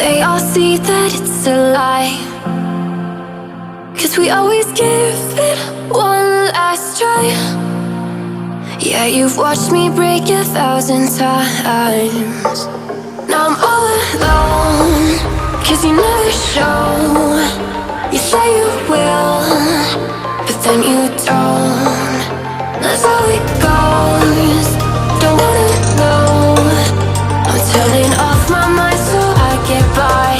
they all see that it's a lie. 'Cause we always give it one last try. Yeah, you've watched me break 1,000 times. Now I'm all alone, 'cause you never show. You say you will, but then you don't. That's how it goes. Don't wanna know. I'm turning off my mind so I get by.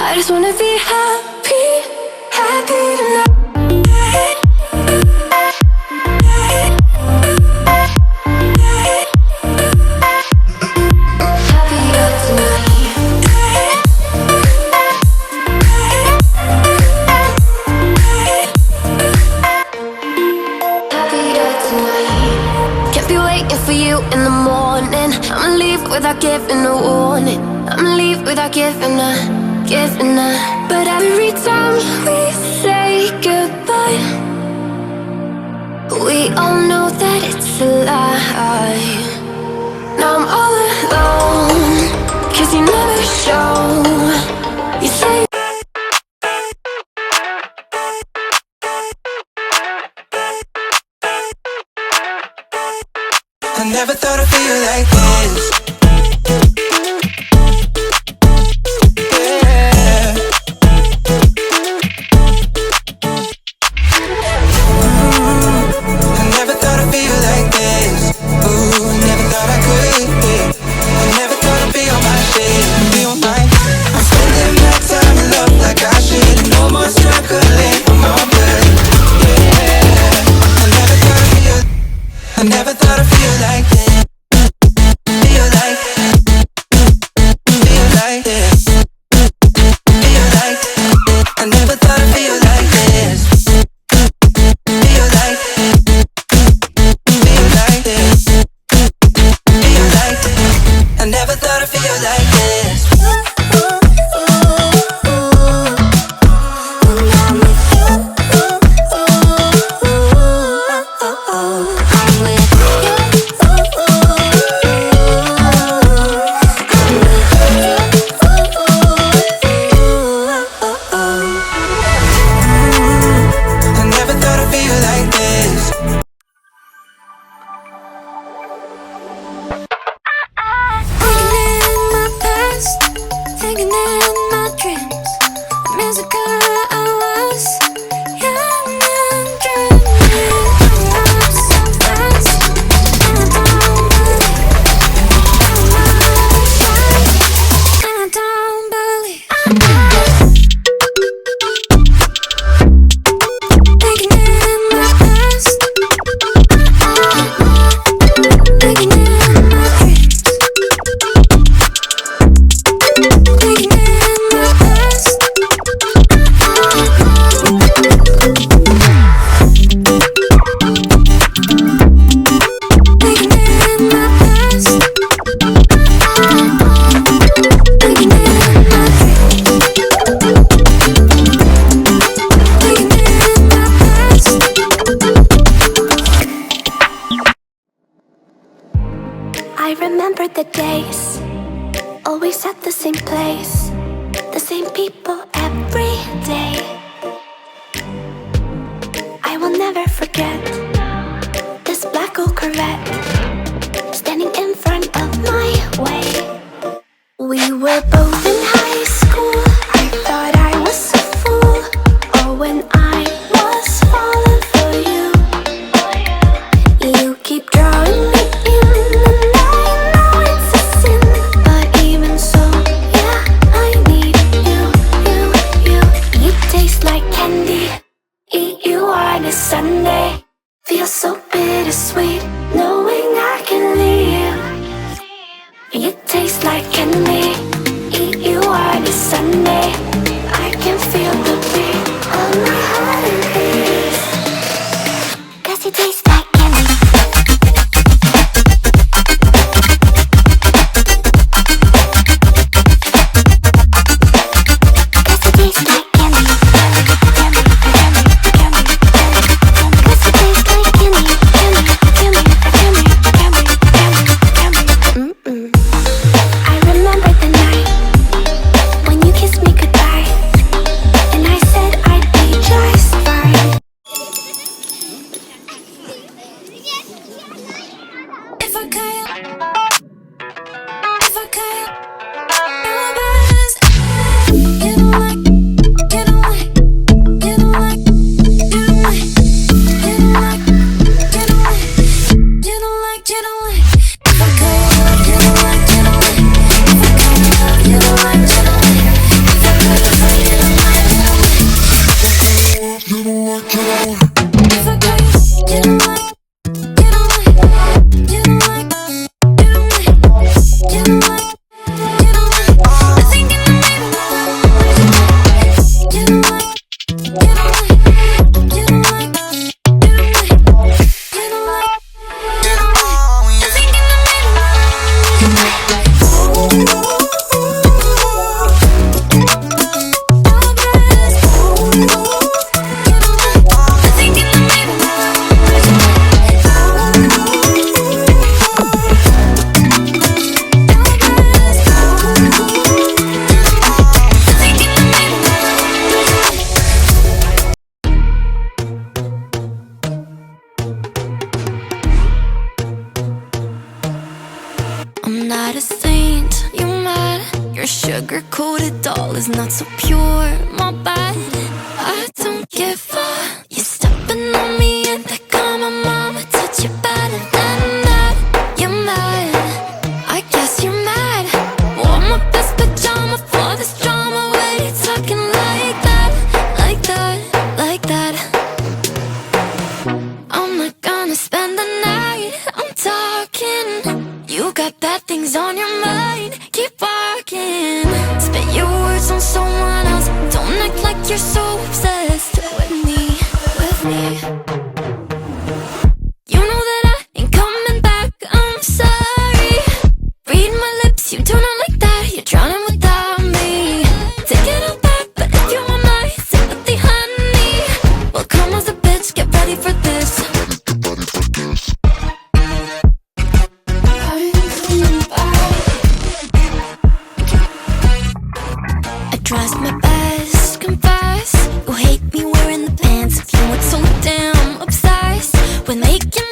I just wanna be happy, happy tonight. Without giving a warning, I'ma leave without giving a. But every time we say goodbye, we all know that it's a lie. Now I'm all alone, 'cause you never show. You say I never thought I'd feel like this. I never thought I'd feel like this. Feel like, feel like this. Feel like, I never thought I'd feel like this. Feel like, feel like this. Feel like, I never thought I'd feel like this. I remember the days, always at the same place, the same people every day. I will never forget this black old Corvette standing in front of my way. We were both in high school. I thought I was a fool. Oh, when I was falling for you, you keep drawing me in, and I know it's a sin, but even so, yeah, I need you. You taste like candy. Eat you on a Sunday. Feels so bittersweet. No, sugar-coated doll is not so pure, my bad. I don't give a. You stepping on me and they call my mama, touch you better than that. You're mad, I guess you're mad. Wore my best pajama for this drama. Why you talking like that, like that, like that? I'm not gonna spend the night, I'm talking. You got bad things on your mind, keep walking. Spit your words on someone else. Don't act like you're so obsessed with me, with me. You know that I ain't coming back, I'm sorry. Read my lips, you do not like that. You're drowning without me. Take it all back, but if you want my sympathy, honey, well, come as a bitch, get ready for this. Tries my best, confess. You hate me wearing the pants. If you weren't so damn obsessed with making